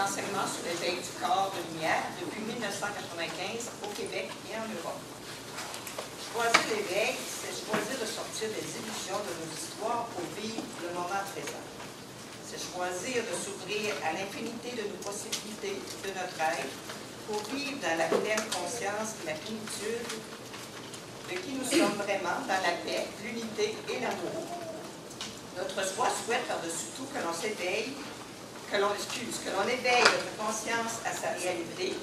enseignements sur l'éveil du corps de lumière depuis 1995 au Québec et en Europe. Choisir l'éveil, c'est choisir de sortir des illusions de nos histoires pour vivre le moment présent. C'est choisir de s'ouvrir à l'infinité de nos possibilités de notre être pour vivre dans la pleine conscience de la plénitude de qui nous sommes vraiment, dans la paix, l'unité et l'amour. Notre soi souhaite par-dessus tout que l'on s'éveille, que l'on éveille notre conscience à sa réalité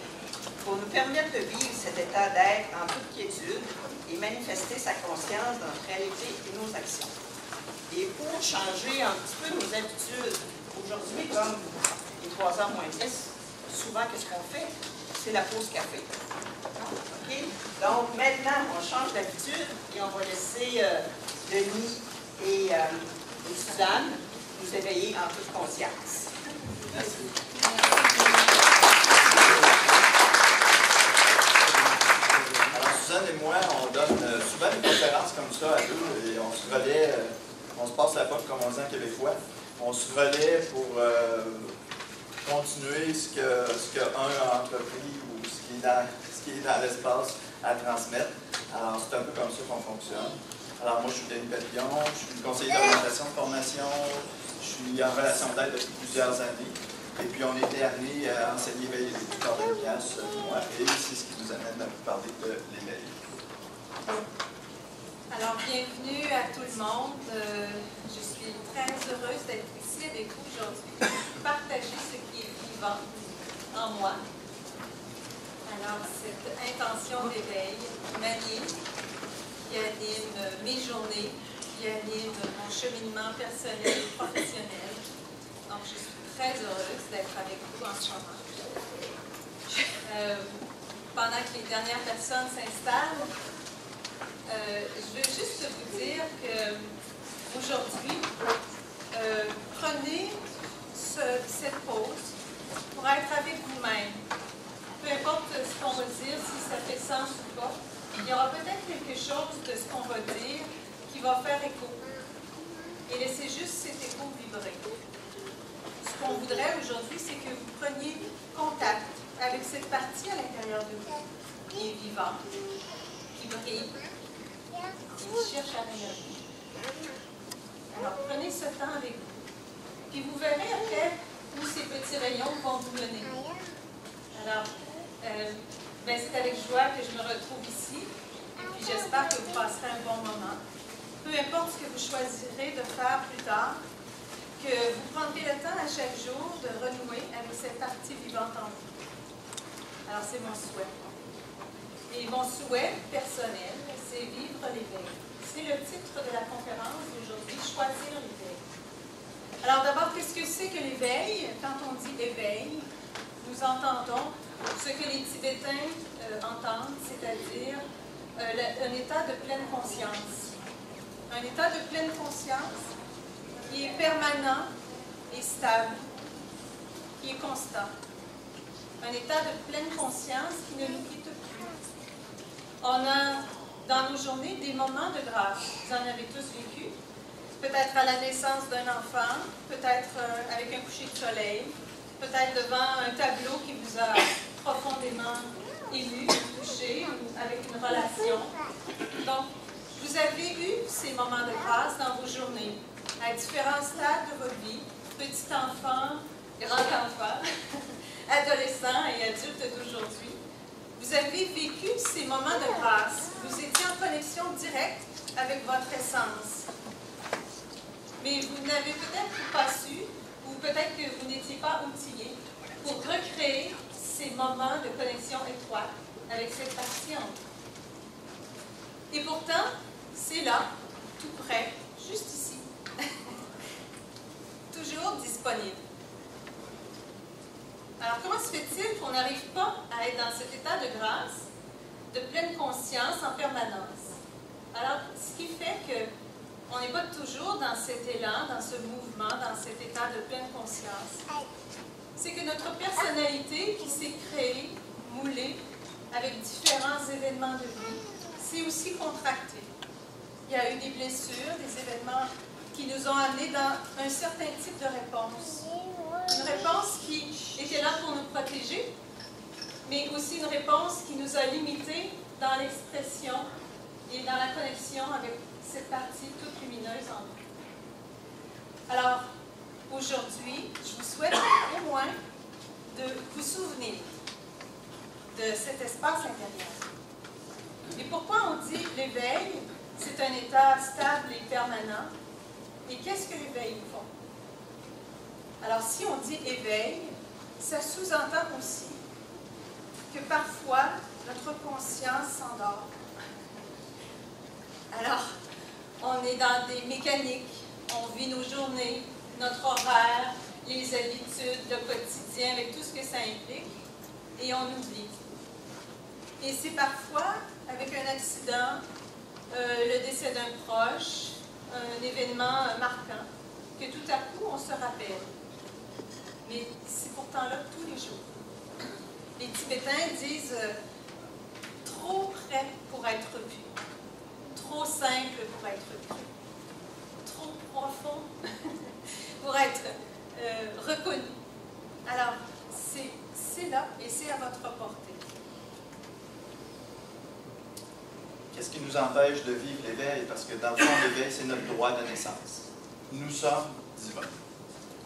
pour nous permettre de vivre cet état d'être en toute quiétude et manifester sa conscience dans notre réalité et nos actions. Et pour changer un petit peu nos habitudes, aujourd'hui, comme il est 3h moins 10, souvent, qu'est-ce qu'on fait? C'est la pause café. Okay? Donc, maintenant, on change d'habitude et on va laisser Denis et Suzanne nous éveiller en toute conscience. Merci. Alors, Suzanne et moi, on donne souvent des conférences comme ça à deux et on se relaie, on se passe la porte comme on dit en québécois. On se relaie pour continuer ce qu'un a entrepris ou ce qui est dans l'espace à transmettre. Alors, c'est un peu comme ça qu'on fonctionne. Alors, moi, je suis Denis Papillon, je suis conseiller d'orientation de formation, je suis en relation d'aide depuis plusieurs années. Et puis, on était amené à enseigner l'éveil du corps de lumière, moi, et c'est ce qui nous amène à vous parler de l'éveil. Alors, bienvenue à tout le monde. Je suis très heureuse d'être ici avec vous aujourd'hui pour partager ce qui est vivant en moi. Alors, cette intention d'éveil m'anime, qui anime mes journées, qui anime mon cheminement personnel et professionnel. Donc, je suis très heureuse d'être avec vous en ce moment. Pendant que les dernières personnes s'installent, je veux juste vous dire qu'aujourd'hui, prenez cette pause pour être avec vous-même. Peu importe ce qu'on va dire, si ça fait sens ou pas, il y aura peut-être quelque chose de ce qu'on va dire qui va faire écho. Et laissez juste cet écho vibrer. Ce qu'on voudrait aujourd'hui, c'est que vous preniez contact avec cette partie à l'intérieur de vous qui est vivante, qui brille, qui cherche à rayonner. Alors, prenez ce temps avec vous. Puis vous verrez après où ces petits rayons vont vous mener. Alors, c'est avec joie que je me retrouve ici. Et puis j'espère que vous passerez un bon moment. Peu importe ce que vous choisirez de faire plus tard, que vous prendrez le temps à chaque jour de renouer avec cette partie vivante en vous. Alors, c'est mon souhait. Et mon souhait personnel, c'est vivre l'éveil. C'est le titre de la conférence d'aujourd'hui, choisir l'éveil. Alors d'abord, qu'est-ce que c'est que l'éveil? Quand on dit éveil, nous entendons ce que les Tibétains entendent, c'est-à-dire un état de pleine conscience. Un état de pleine conscience qui est permanent et stable, qui est constant. Un état de pleine conscience qui ne nous quitte plus. On a dans nos journées des moments de grâce. Vous en avez tous vécu. Peut-être à la naissance d'un enfant, peut-être avec un coucher de soleil, peut-être devant un tableau qui vous a profondément ému, touché, avec une relation. Donc, vous avez eu ces moments de grâce dans vos journées, à différents stades de votre vie, petit enfant, grand enfant, adolescent et adulte d'aujourd'hui. Vous avez vécu ces moments de grâce. Vous étiez en connexion directe avec votre essence. Mais vous n'avez peut-être pas su, ou peut-être que vous n'étiez pas outillé pour recréer ces moments de connexion étroite avec cette partie en vous. Et pourtant, c'est là, tout près, juste ici. Toujours disponible. Alors, comment se fait-il qu'on n'arrive pas à être dans cet état de grâce, de pleine conscience en permanence? Alors, ce qui fait qu'on n'est pas toujours dans cet élan, dans ce mouvement, dans cet état de pleine conscience, c'est que notre personnalité qui s'est créée, moulée, avec différents événements de vie, s'est aussi contractée. Il y a eu des blessures, des événements qui nous ont amenés dans un certain type de réponse. Une réponse qui était là mais aussi une réponse qui nous a limités dans l'expression et dans la connexion avec cette partie toute lumineuse en nous. Alors, aujourd'hui, je vous souhaite au moins de vous souvenir de cet espace intérieur. Et pourquoi on dit l'éveil, c'est un état stable et permanent? Et qu'est-ce que l'éveil nous font? Alors, si on dit éveil, ça sous-entend aussi que parfois, notre conscience s'endort. Alors, on est dans des mécaniques, on vit nos journées, notre horaire, les habitudes, le quotidien, avec tout ce que ça implique, et on oublie. Et c'est parfois, avec un accident, le décès d'un proche, un événement marquant, que tout à coup, on se rappelle. Mais c'est pourtant là tous les jours. Les Tibétains disent trop près pour être vu, trop simple pour être vu, trop profond pour être reconnu. Alors, c'est là et c'est à votre portée. Qu'est-ce qui nous empêche de vivre l'éveil? Parce que dans le fond, l'éveil, c'est notre droit de naissance. Nous sommes divins.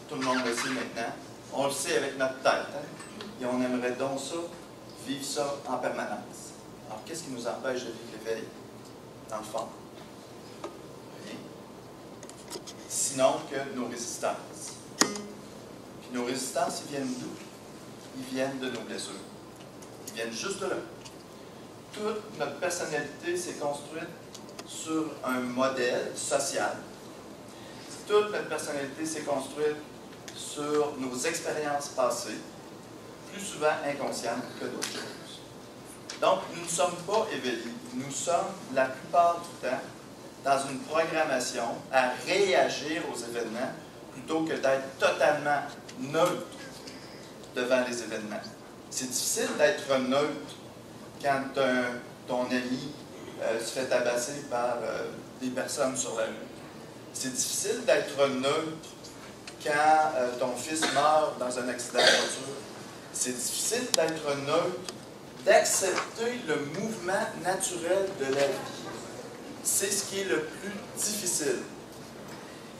Tout le monde le sait maintenant. On le sait avec notre tête. Hein? Et on aimerait donc ça, vivre ça en permanence. Alors, qu'est-ce qui nous empêche de vivre l'éveil? Dans le fond, rien. Sinon que nos résistances. Puis nos résistances, ils viennent d'où? Ils viennent de nos blessures. Ils viennent juste de là. Toute notre personnalité s'est construite sur un modèle social. Toute notre personnalité s'est construite sur nos expériences passées, plus souvent inconscientes que d'autres choses. Donc, nous ne sommes pas éveillés. Nous sommes, la plupart du temps, dans une programmation à réagir aux événements plutôt que d'être totalement neutre devant les événements. C'est difficile d'être neutre quand ton ami se fait tabasser par des personnes sur la rue. C'est difficile d'être neutre quand ton fils meurt dans un accident de voiture. C'est difficile d'être neutre, d'accepter le mouvement naturel de la vie. C'est ce qui est le plus difficile.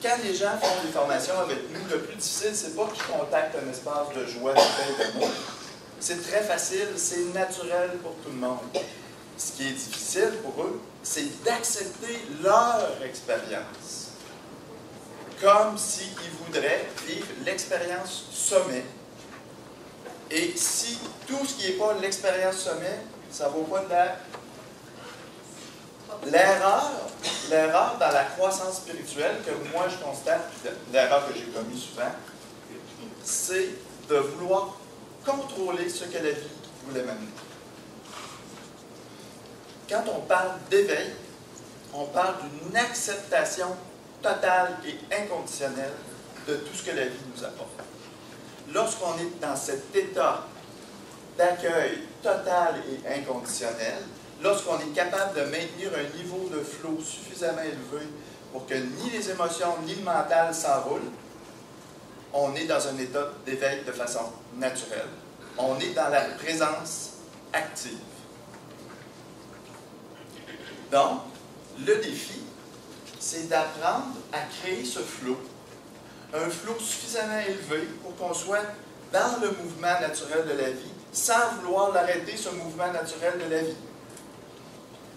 Quand les gens font des formations avec nous, le plus difficile, c'est pas qu'ils contactent un espace de joie, de paix, d'amour. C'est très facile, c'est naturel pour tout le monde. Ce qui est difficile pour eux, c'est d'accepter leur expérience. Comme s'ils voudraient vivre l'expérience sommet. Et si tout ce qui n'est pas l'expérience sommet, ça ne vaut pas de l'air. L'erreur dans la croissance spirituelle que moi je constate, l'erreur que j'ai commise souvent, c'est de vouloir contrôler ce que la vie voulait m'amener. Quand on parle d'éveil, on parle d'une acceptation totale et inconditionnelle de tout ce que la vie nous apporte. Lorsqu'on est dans cet état d'accueil total et inconditionnel, lorsqu'on est capable de maintenir un niveau de flow suffisamment élevé pour que ni les émotions ni le mental s'enroulent, on est dans un état d'éveil de façon naturelle. On est dans la présence active. Donc, le défi, c'est d'apprendre à créer ce flow. Un flow suffisamment élevé pour qu'on soit dans le mouvement naturel de la vie, sans vouloir l'arrêter, ce mouvement naturel de la vie.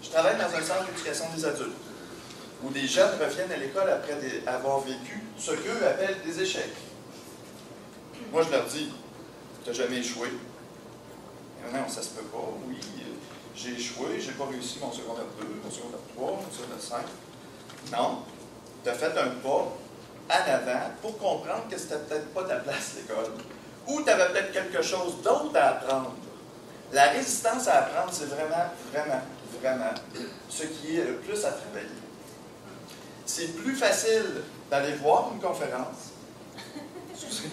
Je travaille dans un centre d'éducation des adultes, où des jeunes reviennent à l'école après avoir vécu ce qu'eux appellent des échecs. Moi, je leur dis, tu n'as jamais échoué. Non, ça se peut pas. Oui, j'ai échoué, j'ai pas réussi mon secondaire 2, mon secondaire 3, mon secondaire 5. Non, tu as fait un pas en avant pour comprendre que c'était peut-être pas ta place à l'école. Ou tu avais peut-être quelque chose d'autre à apprendre. La résistance à apprendre, c'est vraiment ce qui est le plus à travailler. C'est plus facile d'aller voir une conférence. Excusez.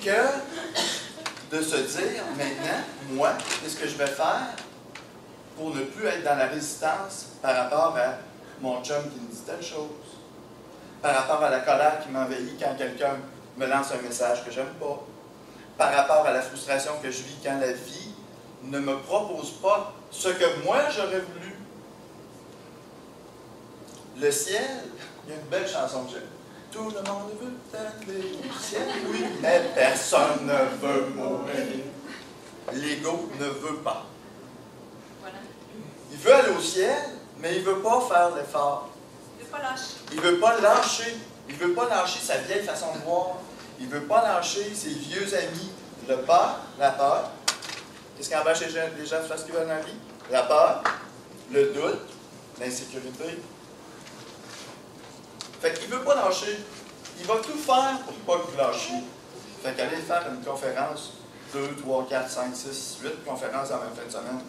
Que de se dire maintenant, moi, qu'est-ce que je vais faire pour ne plus être dans la résistance par rapport à mon chum qui me dit telle chose, par rapport à la colère qui m'envahit quand quelqu'un me lance un message que j'aime pas, par rapport à la frustration que je vis quand la vie ne me propose pas ce que moi j'aurais voulu. Le ciel, il y a une belle chanson que j'aime. Tout le monde veut aller au ciel, oui, mais personne ne veut mourir. L'ego ne veut pas. Voilà. Il veut aller au ciel, mais il ne veut pas faire l'effort. Il ne veut pas lâcher. Il ne veut pas lâcher. Il ne veut pas lâcher sa vieille façon de voir. Il ne veut pas lâcher ses vieux amis. Le peur, la peur. Qu'est-ce qui empêche les gens de faire ce qu'ils veulent dans la vie? La peur, le doute, l'insécurité. Fait qu'il ne veut pas lâcher. Il va tout faire pour ne pas vous lâcher. Fait qu'aller faire une conférence, 2, 3, 4, 5, 6, 8 conférences en même fin de semaine,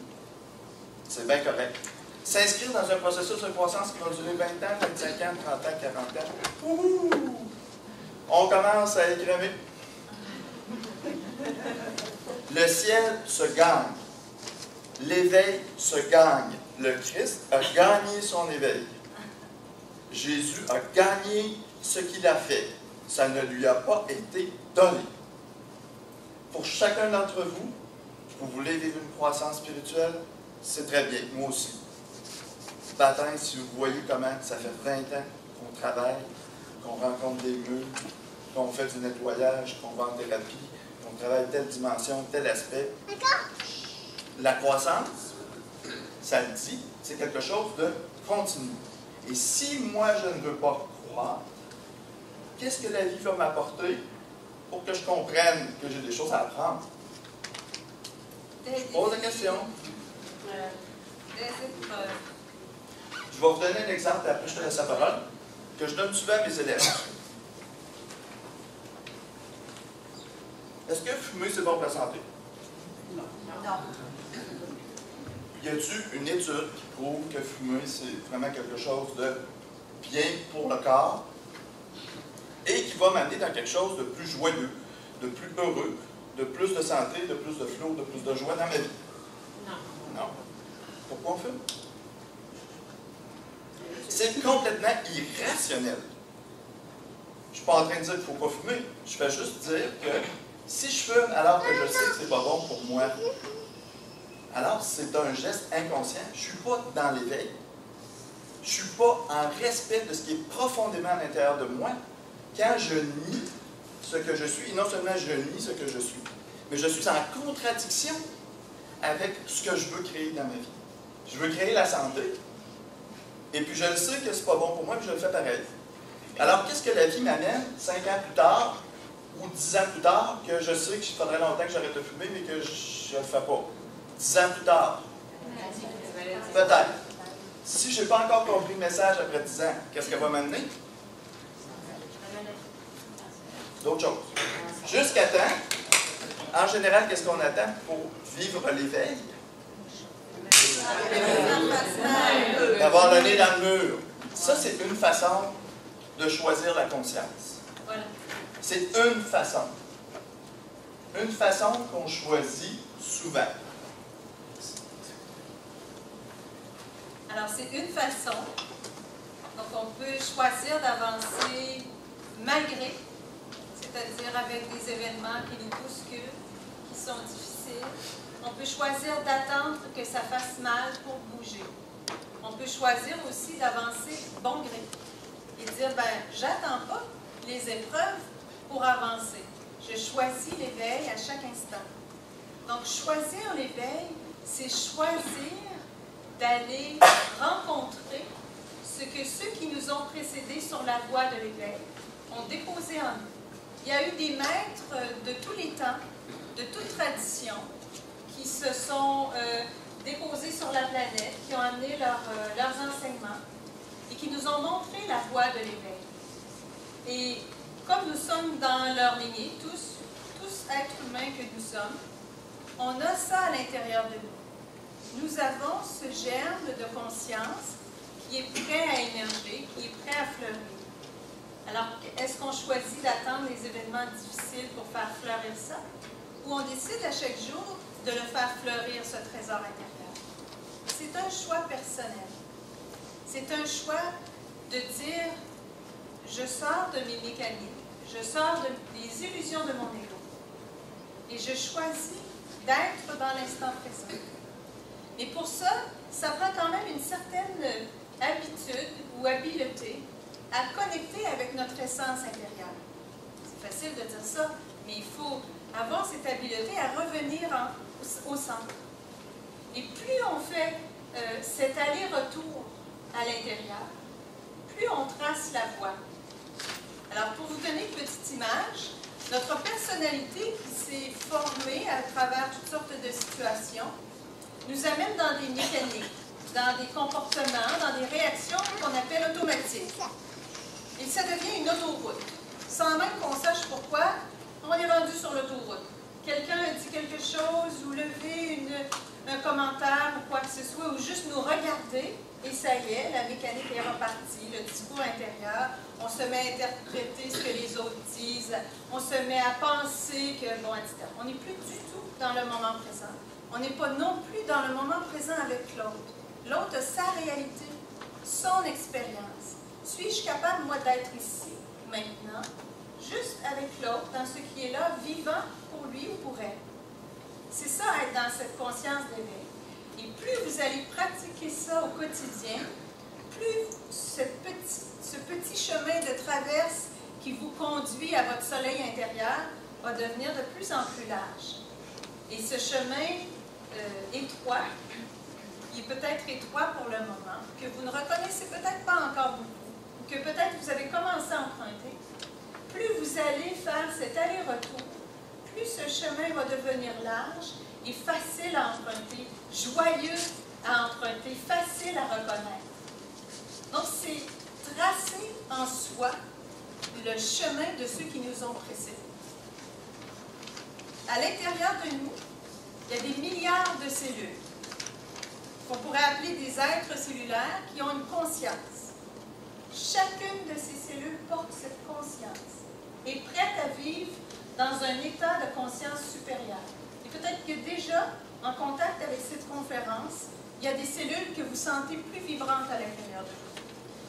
c'est bien correct. S'inscrire dans un processus de croissance qui va durer 20 ans, 25 ans, 30 ans, 40 ans. Ouh! On commence à écrémer. Le ciel se gagne. L'éveil se gagne. Le Christ a gagné son éveil. Jésus a gagné ce qu'il a fait. Ça ne lui a pas été donné. Pour chacun d'entre vous, vous voulez vivre une croissance spirituelle, c'est très bien, moi aussi. Ce matin, si vous voyez comment ça fait 20 ans qu'on travaille, qu'on rencontre des murs, qu'on fait du nettoyage, qu'on va en thérapie, qu'on travaille telle dimension, tel aspect. La croissance, ça le dit, c'est quelque chose de continu. Et si moi je ne veux pas croire, qu'est-ce que la vie va m'apporter pour que je comprenne que j'ai des choses à apprendre? Je pose la question. Des épreuves. Je vais vous donner un exemple, et après je te laisse la parole, que je donne souvent à mes élèves. Est-ce que fumer, c'est bon pour la santé? Non. Y a-t-il une étude qui prouve que fumer, c'est vraiment quelque chose de bien pour le corps et qui va m'amener dans quelque chose de plus joyeux, de plus heureux, de plus de santé, de plus de flow, de plus de joie dans ma vie? Non. Non. Pourquoi on fume? C'est complètement irrationnel. Je ne suis pas en train de dire qu'il ne faut pas fumer. Je fais juste dire que si je fume alors que je sais que c'est pas bon pour moi, alors c'est un geste inconscient. Je ne suis pas dans l'éveil. Je ne suis pas en respect de ce qui est profondément à l'intérieur de moi quand je nie ce que je suis. Et non seulement je nie ce que je suis, mais je suis en contradiction avec ce que je veux créer dans ma vie. Je veux créer la santé, et puis je le sais que c'est pas bon pour moi, puis je le fais pareil. Alors, qu'est-ce que la vie m'amène 5 ans plus tard, ou 10 ans plus tard, que je sais qu'il faudrait longtemps que j'arrête de fumer, mais que je ne le fais pas? 10 ans plus tard. Peut-être. Si je n'ai pas encore compris le message après 10 ans, qu'est-ce qu'elle va m'amener? D'autres choses. Jusqu'à temps, en général, qu'est-ce qu'on attend pour vivre l'éveil? D'avoir le nez dans le mur. Ça, c'est une façon de choisir la conscience. Voilà. C'est une façon. Une façon qu'on choisit souvent. Alors, c'est une façon. Donc, on peut choisir d'avancer malgré, c'est-à-dire avec des événements qui nous bousculent, qui sont difficiles. On peut choisir d'attendre que ça fasse mal pour bouger. On peut choisir aussi d'avancer bon gré et dire, ben, j'attends pas les épreuves pour avancer. Je choisis l'éveil à chaque instant. Donc, choisir l'éveil, c'est choisir d'aller rencontrer ce que ceux qui nous ont précédés sur la voie de l'éveil ont déposé en nous. Il y a eu des maîtres de tous les temps, de toute tradition, qui se sont déposés sur la planète, qui ont amené leurs enseignements et qui nous ont montré la voie de l'éveil. Et comme nous sommes dans leur lignée, tous êtres humains que nous sommes, on a ça à l'intérieur de nous. Nous avons ce germe de conscience qui est prêt à émerger, qui est prêt à fleurir. Alors, est-ce qu'on choisit d'attendre les événements difficiles pour faire fleurir ça? Ou on décide à chaque jour de le faire fleurir, ce trésor intérieur? C'est un choix personnel. C'est un choix de dire, je sors de mes mécaniques, Je sors des illusions de mon ego. Et je choisis d'être dans l'instant présent. Et pour ça, ça prend quand même une certaine habitude ou habileté à connecter avec notre essence intérieure. C'est facile de dire ça, mais il faut avoir cette habileté à revenir au centre. Et plus on fait cet aller-retour à l'intérieur, plus on trace la voie. Alors, pour vous donner une petite image, notre personnalité qui s'est formée à travers toutes sortes de situations nous amène dans des mécaniques, dans des comportements, dans des réactions qu'on appelle automatiques. Et ça devient une autoroute. Sans même qu'on sache pourquoi, on est rendu sur l'autoroute. Quelqu'un a dit quelque chose ou levé un commentaire ou quoi que ce soit, ou juste nous regarder, et ça y est, la mécanique est repartie, le discours intérieur, on se met à interpréter ce que les autres disent, on se met à penser que, bon, etc. On n'est plus du tout dans le moment présent. On n'est pas non plus dans le moment présent avec l'autre. L'autre a sa réalité, son expérience. Suis-je capable, moi, d'être ici, maintenant, juste avec l'autre, dans ce qui est là, vivant pour lui ou pour elle? C'est ça, être dans cette conscience d'éveil. Et plus vous allez pratiquer ça au quotidien, plus ce petit chemin de traverse qui vous conduit à votre soleil intérieur va devenir de plus en plus large. Et ce chemin étroit, qui est peut-être étroit pour le moment, que vous ne reconnaissez peut-être pas encore beaucoup, ou que peut-être vous avez commencé à emprunter, plus vous allez faire cet aller-retour, plus ce chemin va devenir large et facile à emprunter, joyeux à emprunter, facile à reconnaître. Donc, c'est tracer en soi le chemin de ceux qui nous ont précédés. À l'intérieur de nous, il y a des milliards de cellules qu'on pourrait appeler des êtres cellulaires qui ont une conscience. Chacune de ces cellules porte cette conscience, est prête à vivre dans un état de conscience supérieure. Et peut-être que déjà, en contact avec cette conférence, il y a des cellules que vous sentez plus vibrantes à l'intérieur de vous.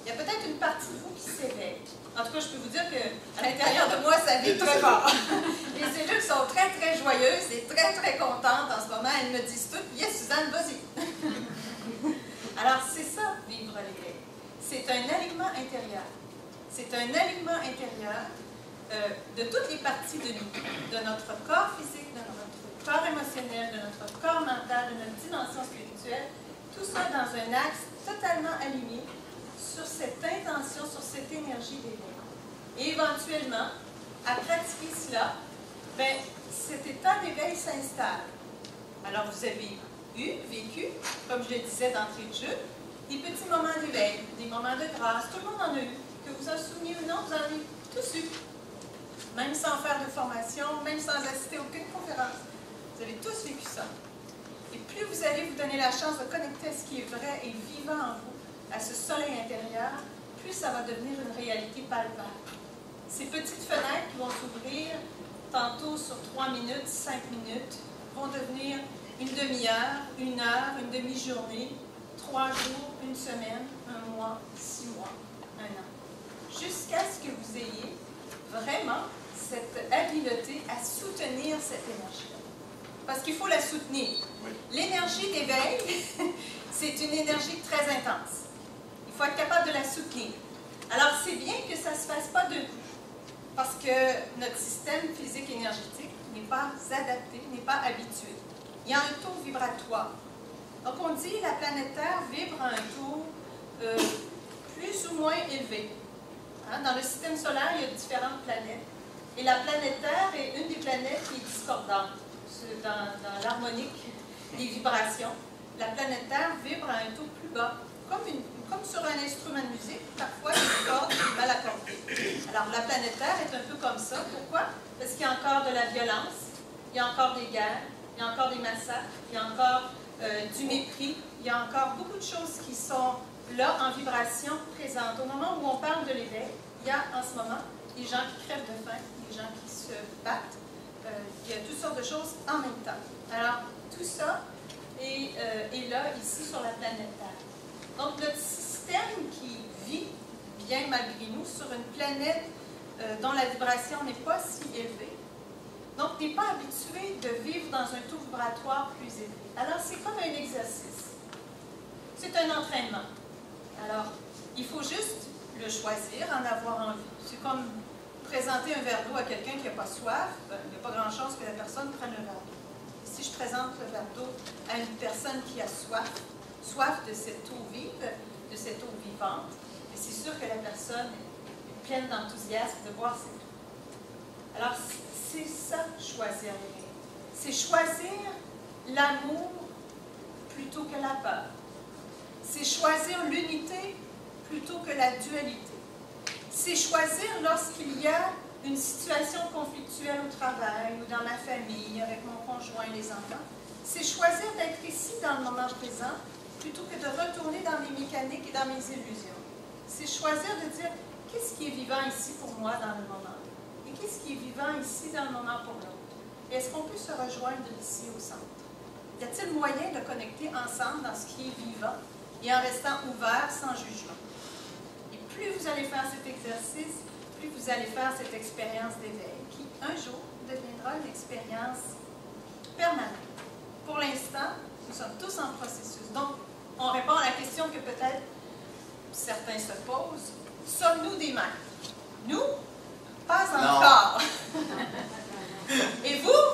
Il y a peut-être une partie de vous qui s'éveille. En tout cas, je peux vous dire qu'à l'intérieur de moi, ça vibre très fort. Les cellules sont très, très joyeuses et très, très contentes en ce moment. Elles me disent toutes, « Yes, Suzanne, vas-y! » Alors, c'est ça, vivre l'éveil. C'est un alignement intérieur. C'est un alignement intérieur de toutes les parties de nous, de notre corps physique, de notre corps émotionnel, de notre corps mental, de notre dimension spirituelle, tout ça dans un axe totalement aligné sur cette intention, sur cette énergie d'éveil. Et éventuellement, à pratiquer cela, ben, cet état d'éveil s'installe. Alors, vous avez vécu, comme je le disais d'entrée de jeu, des petits moments d'éveil, des moments de grâce, tout le monde en a eu. Que vous en souveniez ou non, vous en avez tous eu. Même sans faire de formation, même sans assister à aucune conférence. Vous avez tous vécu ça. Et plus vous allez vous donner la chance de connecter à ce qui est vrai et vivant en vous, à ce soleil intérieur, plus ça va devenir une réalité palpable. Ces petites fenêtres qui vont s'ouvrir tantôt sur 3 minutes, 5 minutes, vont devenir une demi-heure, une heure, une demi-journée, 3 jours, une semaine, 1 mois, 6 mois, 1 an. Jusqu'à ce que vous ayez vraiment cette habileté à soutenir cette énergie-là. Parce qu'il faut la soutenir. Oui. L'énergie d'éveil, c'est une énergie très intense. Il faut être capable de la soutenir. Alors, c'est bien que ça ne se fasse pas d'un coup. Parce que notre système physique énergétique n'est pas adapté, n'est pas habitué. Il y a un taux vibratoire. Donc, on dit que la planète Terre vibre à un taux plus ou moins élevé. Hein? Dans le système solaire, il y a différentes planètes. Et la planète Terre est une des planètes qui est discordante dans l'harmonique des vibrations. La planète Terre vibre à un taux plus bas, comme sur un instrument de musique, parfois il y a une corde qui est mal accordée. Alors la planète Terre est un peu comme ça. Pourquoi? Parce qu'il y a encore de la violence, il y a encore des guerres, il y a encore des massacres, il y a encore du mépris, il y a encore beaucoup de choses qui sont là en vibration présente. Au moment où on parle de l'éveil, il y a en ce moment des gens qui crèvent de faim, des gens qui se battent, il y a toutes sortes de choses en même temps. Alors tout ça est là, ici, sur la planète Terre. Donc, notre système qui vit bien malgré nous sur une planète dont la vibration n'est pas si élevée. Donc, tu n'es pas habitué de vivre dans un taux vibratoire plus élevé. Alors, c'est comme un exercice. C'est un entraînement. Alors, il faut juste le choisir, en avoir envie. C'est comme présenter un verre d'eau à quelqu'un qui n'a pas soif. Ben, il n'y a pas grand-chose que la personne prenne le verre d'eau. Si je présente le verre d'eau à une personne qui a soif, soif de cette eau vive, de cette eau vivante, c'est sûr que la personne est pleine d'enthousiasme de boire cette eau. Alors, c'est ça, choisir l'éveil. C'est choisir l'amour plutôt que la peur. C'est choisir l'unité plutôt que la dualité. C'est choisir lorsqu'il y a une situation conflictuelle au travail ou dans ma famille, avec mon conjoint et les enfants. C'est choisir d'être ici dans le moment présent plutôt que de retourner dans mes mécaniques et dans mes illusions. C'est choisir de dire qu'est-ce qui est vivant ici pour moi dans le moment et qu'est-ce qui est vivant ici dans le moment pour l'autre. Et est-ce qu'on peut se rejoindre ici au centre? Y a-t-il moyen de connecter ensemble dans ce qui est vivant et en restant ouvert sans jugement? Et plus vous allez faire cet exercice, plus vous allez faire cette expérience d'éveil qui, un jour, deviendra une expérience permanente. Pour l'instant, nous sommes tous en processus. Donc, on répond à la question que peut-être certains se posent. Sommes-nous des maîtres? Nous? Pas encore. Et vous?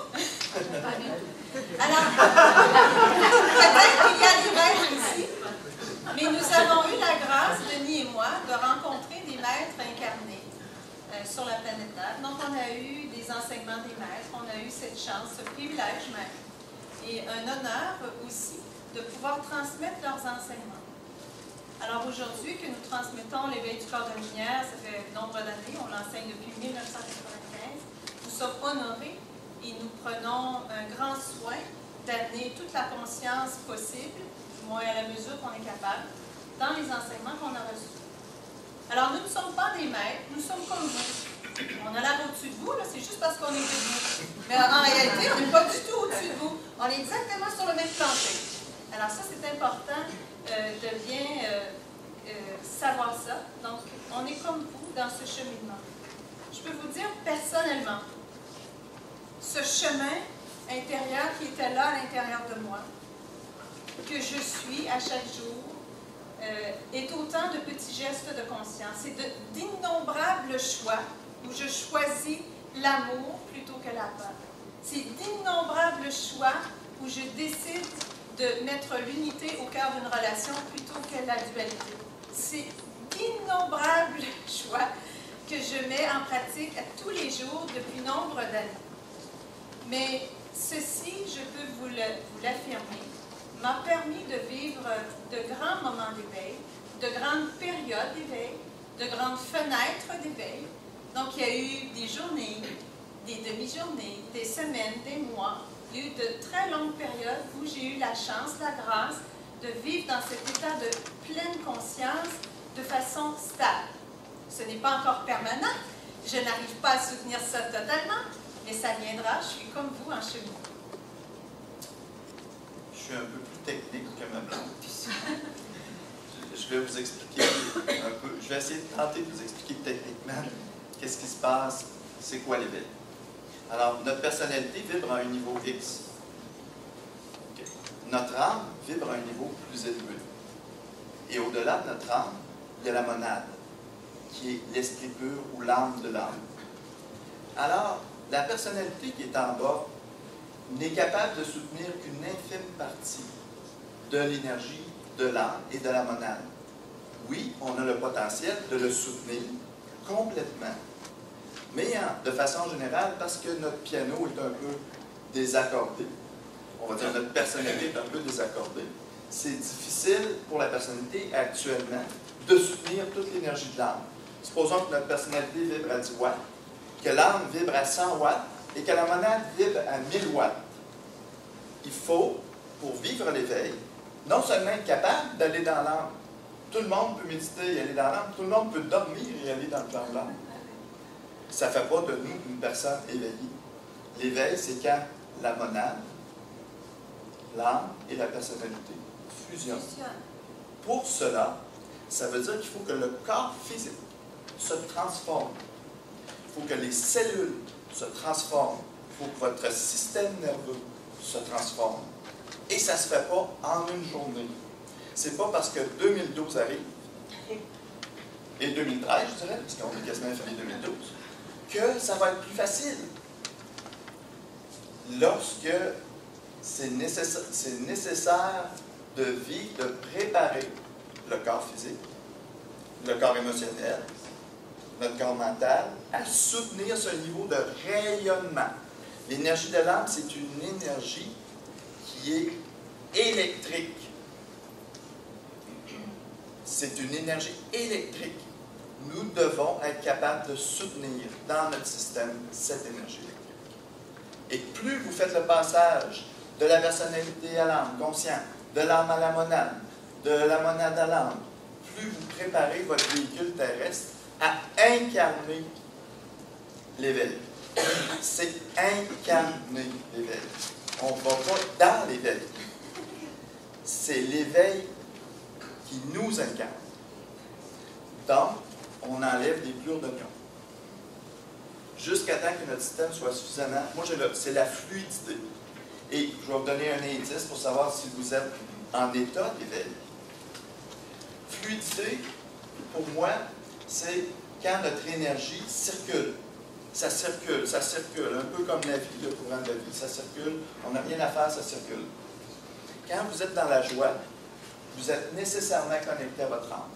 Alors, peut-être qu'il y a des maîtres ici, mais nous avons eu la grâce, Denis et moi, de rencontrer des maîtres incarnés sur la planète Terre. Donc, on a eu des enseignements des maîtres, on a eu cette chance, ce privilège même, et un honneur aussi de pouvoir transmettre leurs enseignements. Alors aujourd'hui, que nous transmettons l'éveil du corps de lumière, ça fait nombre d'années, on l'enseigne depuis 1995, nous sommes honorés et nous prenons un grand soin d'amener toute la conscience possible, du moins à la mesure qu'on est capable, dans les enseignements qu'on a reçus. Alors nous ne sommes pas des maîtres, nous sommes comme vous. On a l'air au-dessus de vous, c'est juste parce qu'on est debout. Mais en réalité, on n'est pas du tout au-dessus de vous. On est exactement sur le même plancher. Alors ça, c'est important de bien savoir ça. Donc, on est comme vous dans ce cheminement. Je peux vous dire personnellement, ce chemin intérieur qui était là à l'intérieur de moi, que je suis à chaque jour, est autant de petits gestes de conscience. C'est d'innombrables choix où je choisis l'amour plutôt que la peur. C'est d'innombrables choix où je décide de mettre l'unité au cœur d'une relation plutôt que la dualité. C'est d'innombrables choix que je mets en pratique à tous les jours depuis nombre d'années. Mais ceci, je peux vous l'affirmer, m'a permis de vivre de grands moments d'éveil, de grandes périodes d'éveil, de grandes fenêtres d'éveil. Donc, il y a eu des journées, des demi-journées, des semaines, des mois. Il y a eu de très longues périodes où j'ai eu la chance, la grâce de vivre dans cet état de pleine conscience de façon stable. Ce n'est pas encore permanent. Je n'arrive pas à soutenir ça totalement, mais ça viendra. Je suis comme vous en cheminement. Je suis un peu plus technique que ma blonde. Je vais vous expliquer un peu. Je vais essayer de tenter de vous expliquer techniquement qu'est-ce qui se passe, c'est quoi l'éveil. Alors, notre personnalité vibre à un niveau X. Okay. Notre âme vibre à un niveau plus élevé. Et au-delà de notre âme, il y a la monade, qui est l'esprit pur ou l'âme de l'âme. Alors, la personnalité qui est en bas n'est capable de soutenir qu'une infime partie de l'énergie de l'âme et de la monade. Oui, on a le potentiel de le soutenir complètement, mais de façon générale, parce que notre piano est un peu désaccordé, on va dire notre personnalité est un peu désaccordée, c'est difficile pour la personnalité actuellement de soutenir toute l'énergie de l'âme. Supposons que notre personnalité vibre à 10 watts, que l'âme vibre à 100 watts et que la monade vibre à 1000 watts. Il faut, pour vivre l'éveil, non seulement être capable d'aller dans l'âme. Tout le monde peut méditer et aller dans l'âme, tout le monde peut dormir et aller dans le plan de l'âme. Ça ne fait pas de nous une personne éveillée. L'éveil, c'est quand la monade, l'âme et la personnalité fusionnent. Pour cela, ça veut dire qu'il faut que le corps physique se transforme. il faut que les cellules se transforment, il faut que votre système nerveux se transforme. Et ça ne se fait pas en une journée. C'est pas parce que 2012 arrive, et 2013, je dirais, parce qu'on est quasiment fini 2012, que ça va être plus facile. Lorsque c'est nécessaire de vivre, de préparer le corps physique, le corps émotionnel, notre corps mental, à soutenir ce niveau de rayonnement. L'énergie de l'âme, c'est une énergie qui est électrique. C'est une énergie électrique. Nous devons être capables de soutenir dans notre système cette énergie électrique. Et plus vous faites le passage de la personnalité à l'âme, conscient, de l'âme à la monade, de la monade à l'âme, plus vous préparez votre véhicule terrestre à incarner l'éveil. C'est incarner l'éveil. On ne va pas dans l'éveil. C'est l'éveil qui nous incarne. Donc, on enlève les plures d'oignon. Jusqu'à temps que notre système soit suffisamment... Moi, c'est la fluidité. Et je vais vous donner un indice pour savoir si vous êtes en état d'éveil. Fluidité, pour moi, c'est quand notre énergie circule. Ça circule, un peu comme la vie, le courant de la vie. Ça circule, on n'a rien à faire, ça circule. Quand vous êtes dans la joie, vous êtes nécessairement connecté à votre âme.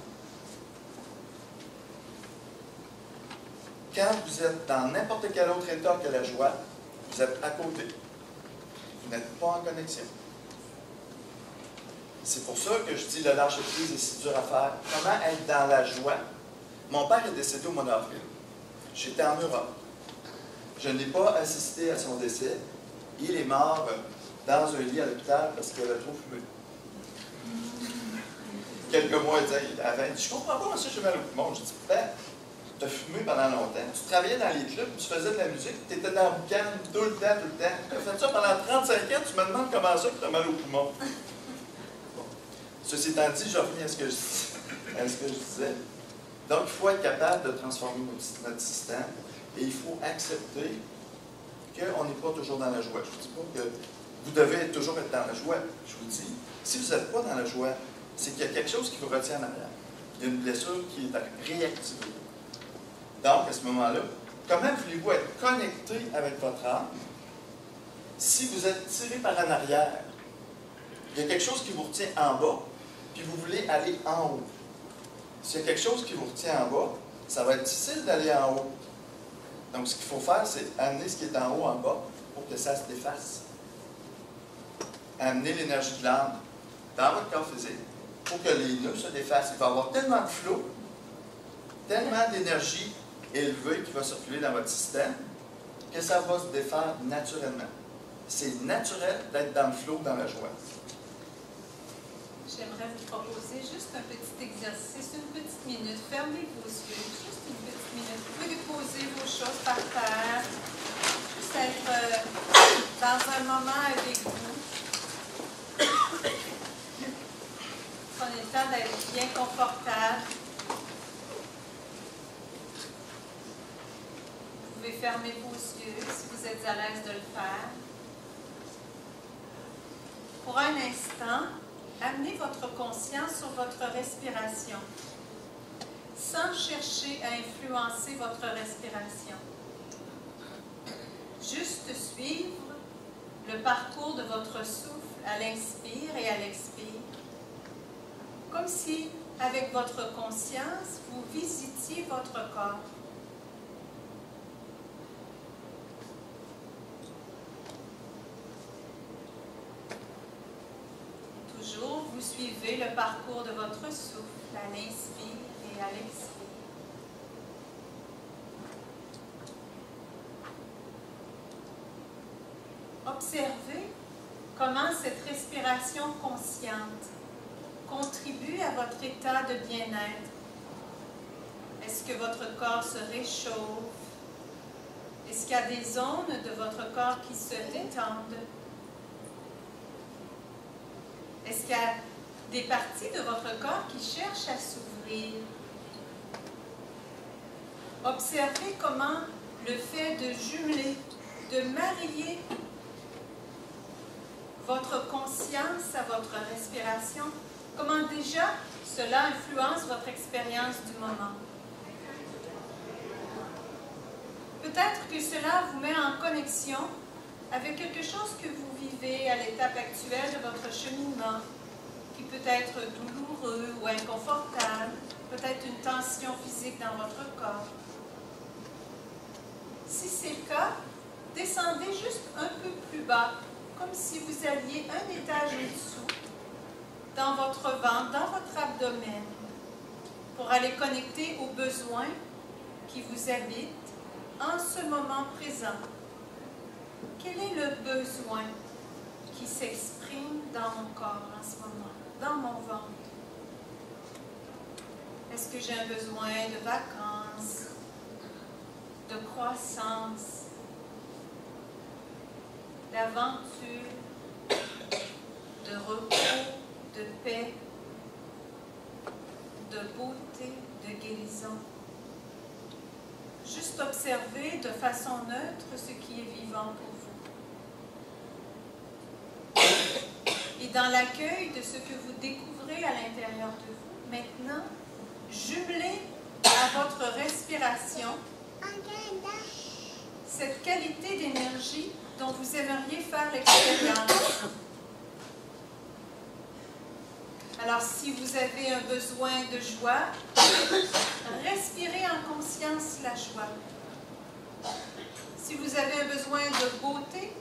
Quand vous êtes dans n'importe quel autre état que la joie, vous êtes à côté. Vous n'êtes pas en connexion. C'est pour ça que je dis le lâcher prise est si dur à faire. Comment être dans la joie? Mon père est décédé au mois d'avril. J'étais en Europe. Je n'ai pas assisté à son décès. Il est mort dans un lit à l'hôpital parce qu'il avait trop fumé. Quelques mois avant, il dit, je comprends pas comment ça j'ai mal au poumon. Je dis, père, tu as fumé pendant longtemps. Tu travaillais dans les clubs, tu faisais de la musique, tu étais dans la boucane tout le temps. Tu as fait ça pendant 35 ans, tu me demandes comment ça que tu as mal au poumon. Bon. Ceci étant dit, je reviens à ce que je disais. Donc, il faut être capable de transformer notre système et il faut accepter qu'on n'est pas toujours dans la joie. Je ne vous dis pas que vous devez toujours être dans la joie. Je vous dis, si vous n'êtes pas dans la joie, c'est qu'il y a quelque chose qui vous retient en arrière. Il y a une blessure qui est réactivée. Donc, à ce moment-là, comment voulez-vous être connecté avec votre âme si vous êtes tiré par en arrière? Il y a quelque chose qui vous retient en bas, puis vous voulez aller en haut. S'il y a quelque chose qui vous retient en bas, ça va être difficile d'aller en haut. Donc, ce qu'il faut faire, c'est amener ce qui est en haut en bas pour que ça se défasse. Amener l'énergie de l'âme dans votre corps physique pour que les nœuds se défassent. Il va y avoir tellement de flot, tellement d'énergie élevée qui va circuler dans votre système que ça va se défaire naturellement. C'est naturel d'être dans le flot, dans la joie. J'aimerais vous proposer juste un petit exercice, une petite minute. Fermez vos yeux, juste une petite minute. Vous pouvez déposer vos choses par terre, juste être dans un moment avec vous. Prenez le temps d'être bien confortable. Vous pouvez fermer vos yeux si vous êtes à l'aise de le faire. Pour un instant, amenez votre conscience sur votre respiration, sans chercher à influencer votre respiration. Juste suivre le parcours de votre souffle à l'inspire et à l'expire, comme si, avec votre conscience, vous visitiez votre corps. Toujours, vous suivez le parcours de votre souffle à l'inspire et à l'expire. Observez comment cette respiration consciente contribue à votre état de bien-être. Est-ce que votre corps se réchauffe? Est-ce qu'il y a des zones de votre corps qui se détendent? Est-ce qu'il y a des parties de votre corps qui cherchent à s'ouvrir? Observez comment de marier votre conscience à votre respiration, comment déjà cela influence votre expérience du moment. Peut-être que cela vous met en connexion avec quelque chose que vous vivez à l'étape actuelle de votre cheminement, qui peut être douloureux ou inconfortable, peut-être une tension physique dans votre corps. Si c'est le cas, descendez juste un peu plus bas, comme si vous alliez un étage au-dessous, dans votre ventre, dans votre abdomen, pour aller connecter aux besoins qui vous habitent en ce moment présent. Quel est le besoin qui s'exprime dans mon corps en ce moment, dans mon ventre? Est-ce que j'ai un besoin de vacances, de croissance, d'aventure, de repos, de paix, de beauté, de guérison? Juste observer de façon neutre ce qui est vivant pour vous. Et dans l'accueil de ce que vous découvrez à l'intérieur de vous, maintenant, jumelez à votre respiration cette qualité d'énergie dont vous aimeriez faire l'expérience. Alors, si vous avez un besoin de joie, respirez en conscience la joie. Si vous avez un besoin de beauté,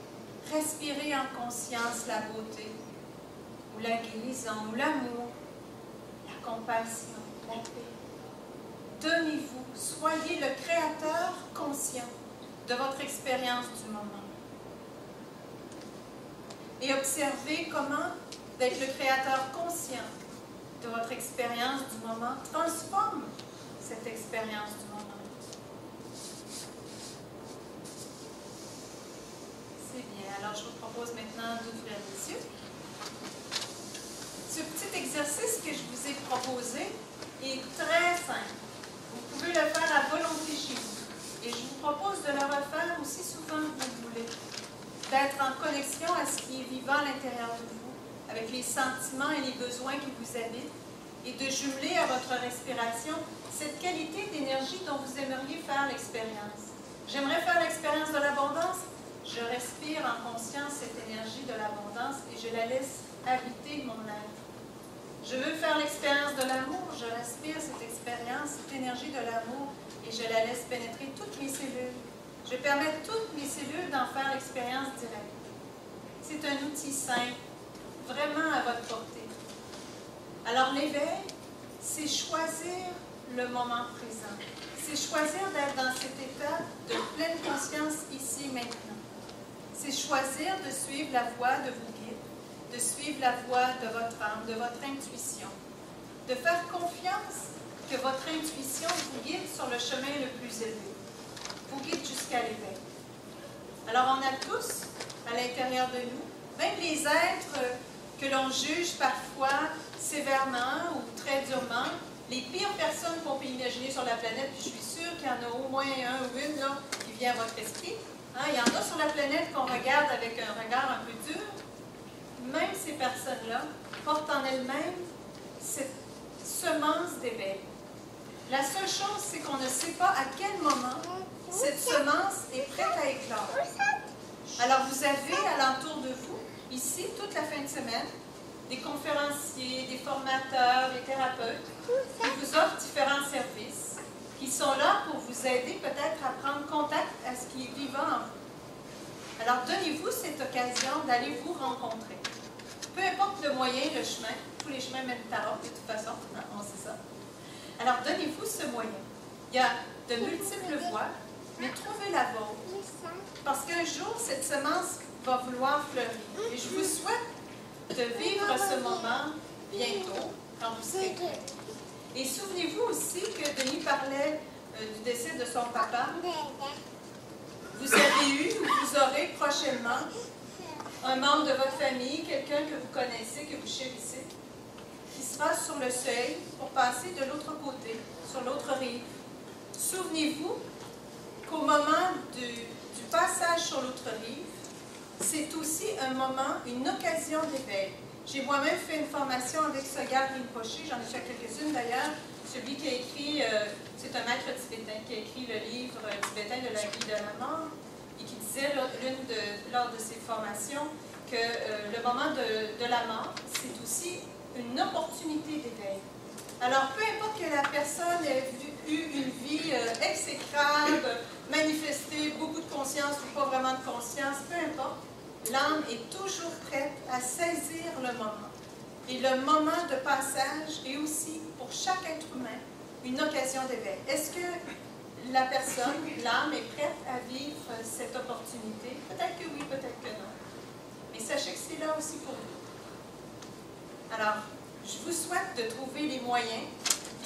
respirez en conscience la beauté, ou la guérison, ou l'amour, la compassion, la paix. Donnez-vous, soyez le créateur conscient de votre expérience du moment. Et observez comment d'être le créateur conscient de votre expérience du moment transforme cette expérience du moment. C'est bien. Alors, je vous propose maintenant d'ouvrir les yeux. Ce petit exercice que je vous ai proposé est très simple. Vous pouvez le faire à volonté chez vous. Et je vous propose de le refaire aussi souvent que vous voulez. D'être en connexion à ce qui est vivant à l'intérieur de vous, avec les sentiments et les besoins qui vous habitent, et de jumeler à votre respiration cette qualité d'énergie dont vous aimeriez faire l'expérience. J'aimerais faire l'expérience de l'abondance. Je respire en conscience cette énergie de l'abondance et je la laisse habiter mon être. Je veux faire l'expérience de l'amour. Je respire cette expérience, cette énergie de l'amour et je la laisse pénétrer toutes mes cellules. Je permets toutes mes cellules d'en faire l'expérience directe. C'est un outil simple, vraiment à votre portée. Alors l'éveil, c'est choisir le moment présent. C'est choisir d'être dans cet état de pleine conscience ici et maintenant. C'est choisir de suivre la voie de vos guides, de suivre la voie de votre âme, de votre intuition. De faire confiance que votre intuition vous guide sur le chemin le plus élevé. Vous guide jusqu'à l'éveil. Alors on a tous, à l'intérieur de nous, même les êtres que l'on juge parfois sévèrement ou très durement, les pires personnes qu'on peut imaginer sur la planète, puis je suis sûre qu'il y en a au moins un ou une là, qui vient à votre esprit. Hein, il y en a sur la planète qu'on regarde avec un regard un peu dur. Même ces personnes-là portent en elles-mêmes cette semence d'éveil. La seule chose, c'est qu'on ne sait pas à quel moment cette semence est prête à éclore. Alors, vous avez alentour de vous, ici, toute la fin de semaine, des conférenciers, des formateurs, des thérapeutes qui vous offrent différents services, qui sont là pour vous aider peut-être à prendre contact à ce qui est vivant en vous. Alors, donnez-vous cette occasion d'aller vous rencontrer. Peu importe le moyen, le chemin, tous les chemins mènent à Rome, de toute façon, on sait ça. Alors, donnez-vous ce moyen. Il y a de multiples voies, mais trouvez la vôtre. Parce qu'un jour, cette semence va vouloir fleurir. Et je vous souhaite de vivre ce moment bientôt, quand vous serez prêts. Et souvenez-vous aussi que Denis parlait du décès de son papa. Vous avez eu ou vous aurez prochainement un membre de votre famille, quelqu'un que vous connaissez, que vous chérissez, qui sera sur le seuil pour passer de l'autre côté, sur l'autre rive. Souvenez-vous qu'au moment du passage sur l'autre l'autre rive, c'est aussi un moment, une occasion d'éveil. J'ai moi-même fait une formation avec Sogyal Rinpoché, j'en ai fait quelques-unes d'ailleurs. Celui qui a écrit, c'est un maître tibétain qui a écrit le livre tibétain de la vie de la mort et qui disait lors de ses formations que le moment de la mort, c'est aussi une opportunité d'éveil. Alors, peu importe que la personne ait eu une vie exécrable, manifesté beaucoup de conscience ou pas vraiment de conscience, peu importe, l'âme est toujours prête à saisir le moment. Et le moment de passage est aussi, pour chaque être humain, une occasion d'éveil. Est-ce que la personne, l'âme, est prête à vivre cette opportunité? Peut-être que oui, peut-être que non. Mais sachez que c'est là aussi pour vous. Alors, je vous souhaite de trouver les moyens,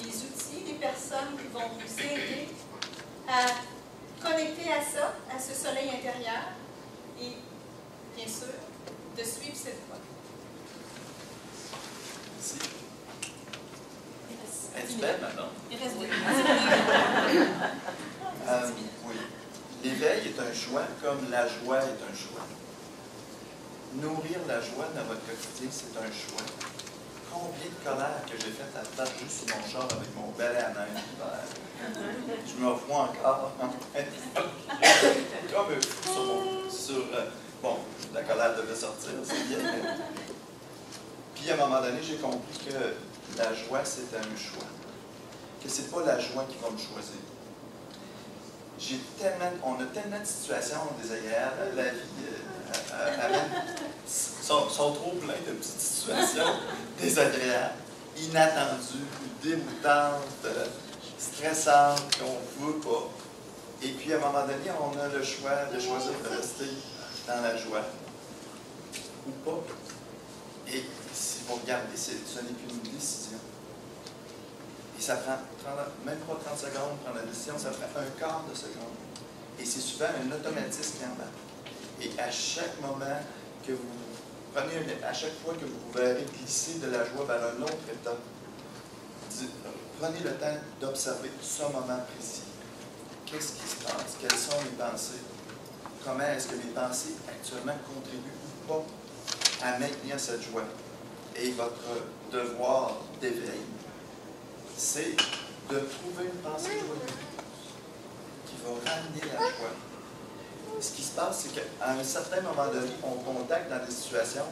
les outils, les personnes qui vont vous aider à connecter à ça, à ce soleil intérieur, et bien sûr, de suivre cette voie. Merci. Es-tu belle maintenant? Il reste 2 Oui. L'éveil est un choix comme la joie est un choix. Nourrir la joie dans votre quotidien, c'est un choix. Combien de colère que j'ai fait à battre juste sur mon char avec mon balai à neige l'hiver. Je me revois encore. Comme un fou sur bon, la colère devait sortir, c'est bien. Puis à un moment donné, j'ai compris que la joie, c'est un choix. Que c'est pas la joie qui va me choisir. On a tellement de situations désagréables. La vie sont trop pleins de petites situations désagréables, inattendues, déroutantes, stressantes, qu'on ne veut pas. Et puis à un moment donné, on a le choix de choisir de rester dans la joie ou pas. Et si vous regardez, ce n'est qu'une décision. Et ça prend même pas 30 secondes pour prendre la décision, ça prend un quart de seconde. Et c'est souvent un automatisme qui embarque. Et à chaque moment que vous prenez, à chaque fois que vous verrez glisser de la joie vers un autre état, prenez le temps d'observer ce moment précis. Qu'est-ce qui se passe? Quelles sont mes pensées? Comment est-ce que mes pensées actuellement contribuent ou pas à maintenir cette joie? Et votre devoir d'éveil, c'est de trouver une pensée joyeuse qui va ramener la joie. Ce qui se passe, c'est qu'à un certain moment donné, on contacte dans des situations,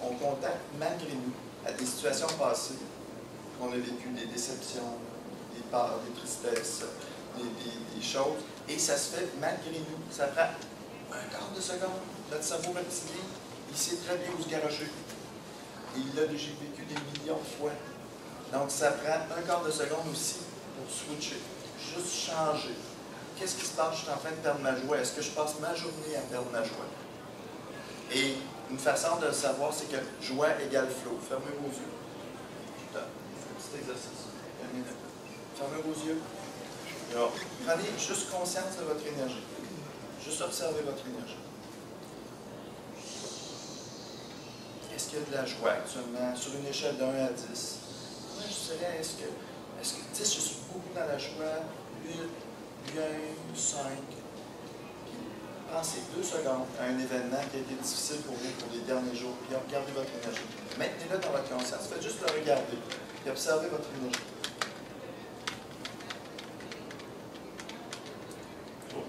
on contacte malgré nous à des situations passées qu'on a vécues, des déceptions, des peurs, des tristesses, des choses, et ça se fait malgré nous. Ça prend un quart de seconde. Notre cerveau reptilien, il sait très bien où se garocher. Et il l'a déjà vécu des millions de fois. Donc, ça prend un quart de seconde aussi pour switcher, juste changer. Qu'est-ce qui se passe? Je suis en train de perdre ma joie. Est-ce que je passe ma journée à perdre ma joie? Et une façon de le savoir, c'est que joie égale flow. Fermez vos yeux. Je fais un petit exercice. Une minute. Fermez vos yeux. Alors, prenez juste conscience de votre énergie. Juste observez votre énergie. Est-ce qu'il y a de la joie actuellement sur une échelle de 1 à 10? Moi, je dirais, est-ce que 10, je suis beaucoup dans la joie, 8, bien 5. Puis pensez 2 secondes à un événement qui a été difficile pour vous pour les derniers jours, puis regardez votre énergie. Maintenez-le dans votre conscience. Faites juste le regarder, puis observez votre énergie. Oh.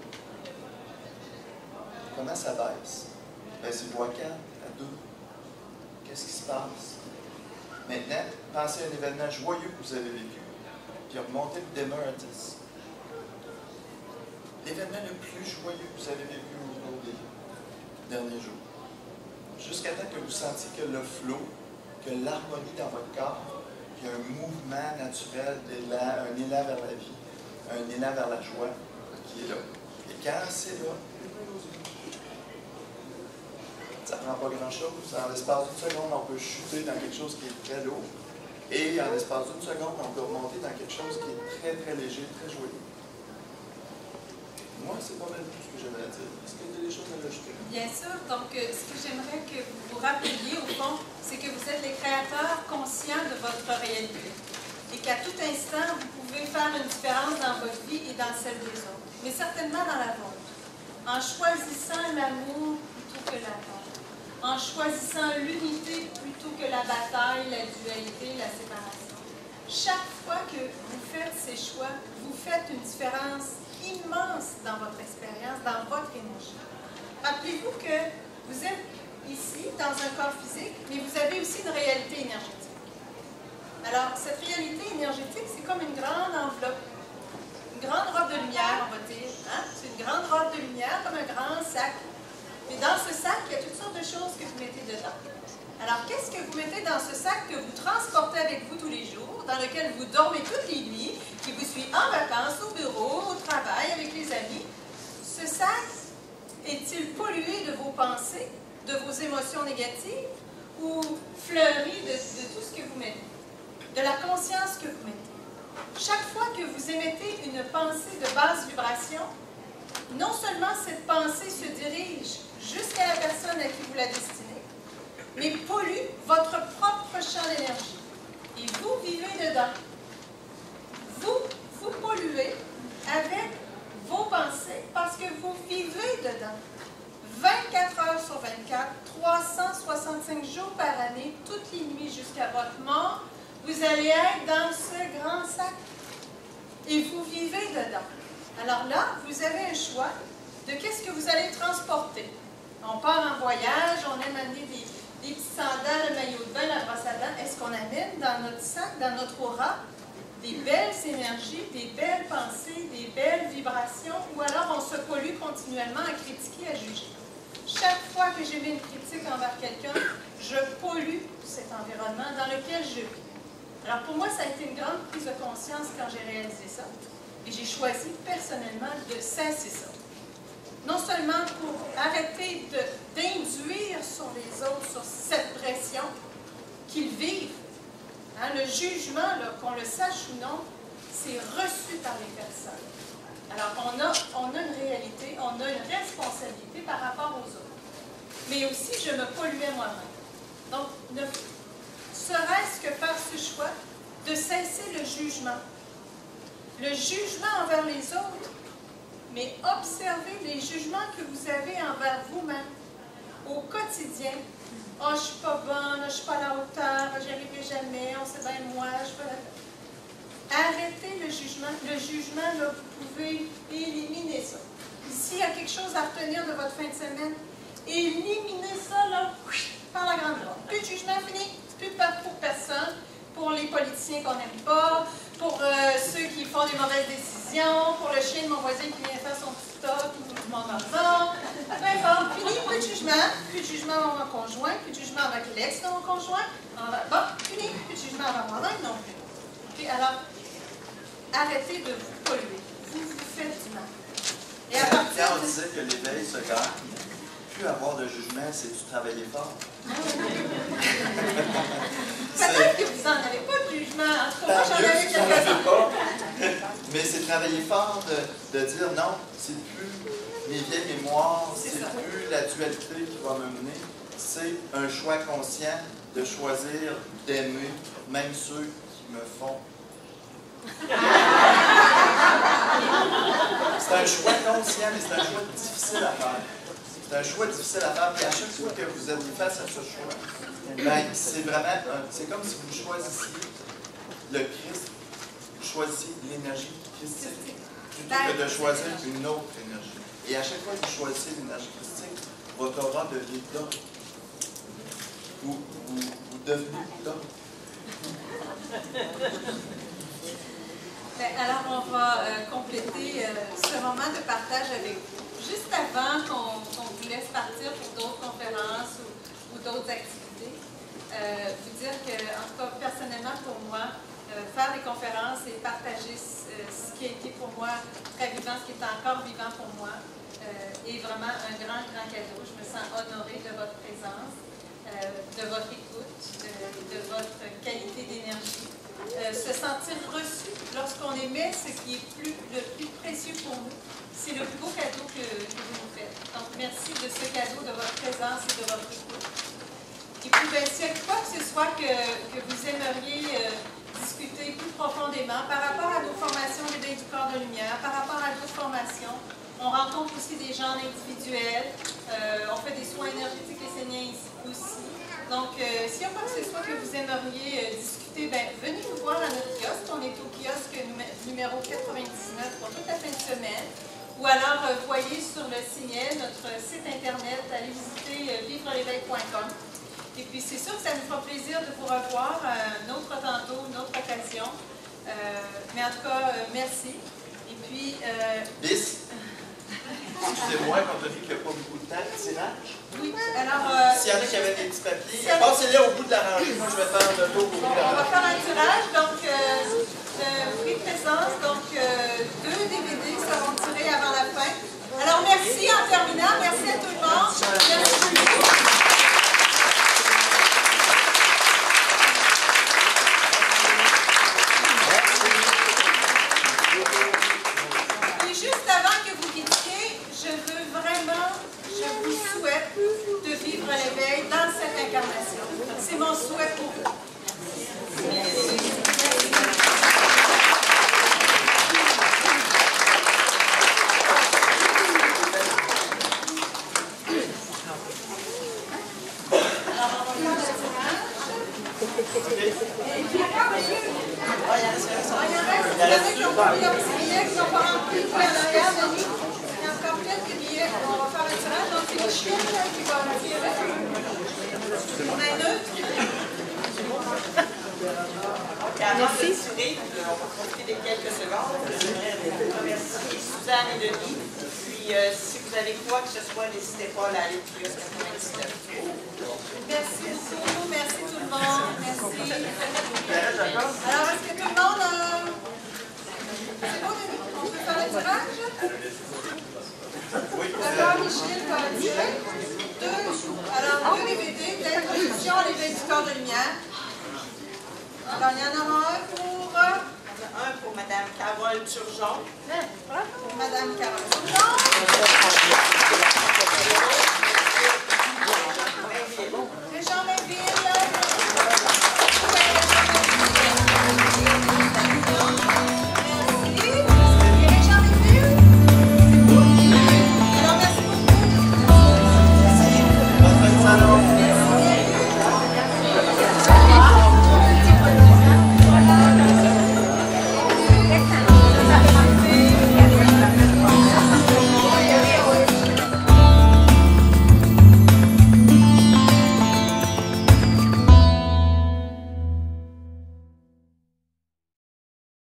Comment ça baisse? Baissez-vous à 4, à 2. Qu'est-ce qui se passe? Maintenant, pensez à un événement joyeux que vous avez vécu, puis remontez le dimmer à 10. L'événement le plus joyeux que vous avez vécu au cours des derniers jours. Jusqu'à temps que vous sentiez que le flow, que l'harmonie dans votre corps, qu'il y a un mouvement naturel d'élan, un élan vers la vie, un élan vers la joie qui est là. Et quand c'est là, ça ne prend pas grand-chose. En l'espace d'une seconde, on peut chuter dans quelque chose qui est très lourd. Et en l'espace d'une seconde, on peut remonter dans quelque chose qui est très, très léger, très joyeux. Moi, c'est pas mal tout ce que j'avais à dire. Est-ce qu'il y a des choses à rajouter? Bien sûr. Donc, ce que j'aimerais que vous vous rappeliez, au fond, c'est que vous êtes les créateurs conscients de votre réalité. Et qu'à tout instant, vous pouvez faire une différence dans votre vie et dans celle des autres. Mais certainement dans la vôtre. En choisissant l'amour plutôt que la peur, en choisissant l'unité plutôt que la bataille, la dualité, la séparation. Chaque fois que vous faites ces choix, vous faites une différence immense dans votre expérience, dans votre énergie. Rappelez-vous que vous êtes ici, dans un corps physique, mais vous avez aussi une réalité énergétique. Alors, cette réalité énergétique, c'est comme une grande enveloppe, une grande robe de lumière, on va dire. Hein? C'est une grande robe de lumière, comme un grand sac. Mais dans ce sac, il y a toutes sortes de choses que vous mettez dedans. Alors, qu'est-ce que vous mettez dans ce sac que vous transportez avec vous tous les jours, dans lequel vous dormez toutes les nuits, qui vous suit en vacances, au bureau, au travail, avec les amis? Ce sac est-il pollué de vos pensées, de vos émotions négatives, ou fleuri de tout ce que vous mettez, de la conscience que vous mettez? Chaque fois que vous émettez une pensée de basse vibration, non seulement cette pensée se dirige jusqu'à la personne à qui vous la destinez, mais pollue votre propre champ d'énergie. Et vous vivez dedans. Vous polluez avec vos pensées parce que vous vivez dedans. 24 heures sur 24, 365 jours par année, toutes les nuits jusqu'à votre mort, vous allez être dans ce grand sac. Et vous vivez dedans. Alors là, vous avez un choix de qu'est-ce que vous allez transporter. On part en voyage, on aime amener des petits sandales, le maillot de bain, la brosse à dents. Est-ce qu'on amène dans notre sac, dans notre aura, des belles énergies, des belles pensées, des belles vibrations, ou alors on se pollue continuellement à critiquer, à juger? Chaque fois que j'émets une critique envers quelqu'un, je pollue cet environnement dans lequel je vis. Alors pour moi, ça a été une grande prise de conscience quand j'ai réalisé ça. Et j'ai choisi personnellement de cesser ça. Non seulement pour arrêter d'induire sur les autres, sur cette pression qu'ils vivent. Hein, le jugement, qu'on le sache ou non, c'est reçu par les personnes. Alors on a une réalité, on a une responsabilité par rapport aux autres. Mais aussi, je me polluais moi-même. Donc, ne serait-ce que faire ce choix de cesser le jugement. Le jugement envers les autres, mais observez les jugements que vous avez envers vous-même au quotidien. « Oh, je ne suis pas bonne, je ne suis pas à la hauteur, j'y arriverai jamais, on sait bien moi, je suis pas là. » Arrêtez le jugement. Le jugement, là, vous pouvez éliminer ça. S'il y a quelque chose à retenir de votre fin de semaine, éliminez ça là, par la grande droite. Plus de jugement, fini. Plus de peur pour personne. Pour les politiciens qu'on n'aime pas, pour ceux qui font des mauvaises décisions, pour le chien de mon voisin qui vient faire son petit stop, ou je m'en vais. Peu importe, fini, plus de jugement envers mon conjoint, plus de jugement avec l'ex de mon conjoint. Bon, fini, plus de jugement envers moi-même non plus. Okay, alors, arrêtez de vous polluer. Vous faites du mal. Et à partir quand on disait que l'éveil se gagne, plus avoir de jugement, c'est du travailler fort. Peut-être que vous n'en avez pas de jugement. En tout cas, moi, j'en avais quelques-uns. Mais c'est travailler fort de dire non, c'est plus mes vieilles mémoires, c'est plus la dualité qui va me mener. C'est un choix conscient de choisir d'aimer même ceux qui me font. C'est un choix conscient, mais c'est un choix difficile à faire. C'est un choix difficile à faire. Et à chaque fois que vous êtes face à ce choix, ben, c'est vraiment, c'est comme si vous choisissiez le Christ, vous choisissiez l'énergie christique, plutôt que de choisir une autre énergie. Et à chaque fois que vous choisissez l'énergie christique, votre aura devient d'or. Vous devenez d'or. Alors, on va compléter ce moment de partage avec vous. Juste avant qu'on vous laisse partir pour d'autres conférences ou d'autres activités, vous dire que, en tout cas, personnellement, pour moi, faire des conférences et partager ce qui a été pour moi très vivant, ce qui est encore vivant pour moi, est vraiment un grand, grand cadeau. Je me sens honorée de votre présence, de votre écoute, de votre qualité d'énergie. Se sentir reçu lorsqu'on émet ce qui est le plus précieux pour nous. C'est le plus beau cadeau que vous nous faites. Donc, merci de ce cadeau, de votre présence et de votre écoute. Et puis, bien, s'il y a quoi que ce soit que vous aimeriez discuter plus profondément par rapport à nos formations d'éveil du corps de lumière, par rapport à d'autres formations, On rencontre aussi des gens individuels. On fait des soins énergétiques esséniens ici aussi. Donc, s'il y a quoi que ce soit que vous aimeriez discuter, ben, venez nous voir à notre kiosque. On est au kiosque numéro 99 pour toute la fin de semaine. Ou alors, voyez sur le signet notre site internet, allez visiter vivreléveil.com. Et puis, c'est sûr que ça nous fera plaisir de vous revoir un autre tantôt, une autre occasion. Mais en tout cas, merci. Et puis... Bis, excusez-moi, compte tenu qu'il n'y a pas beaucoup de temps, c'est l'âge. Oui, alors... S'il y en a qui avaient des petits papiers, passez-les au bout de la rangée. Moi, je vais faire le tour au bout de la On va rangée. faire un tirage, donc prix de présence, donc 2 DVD seront tirés avant la fin. Alors merci en terminant, merci à tout le monde. Merci beaucoup. Et juste avant que vous quittiez, je vous souhaite de vivre l'éveil dans cette incarnation. C'est mon souhait pour vous. Avant de tirer, on va profiter de quelques secondes. J'aimerais remercier Suzanne et Denis. Puis, si vous avez quoi que ce soit, n'hésitez pas à aller au kiosque 99. Merci beaucoup, merci tout le monde, merci. Alors, est-ce que tout le monde c'est bon, Denis? On peut faire le tirage? D'accord, Michel va le tirer. Alors, 2 DVD d'introduction à l'éveil du corps de lumière. Alors, il y en aura Un pour Mme Carole Turgeon. pour Mme Carole Turgeon.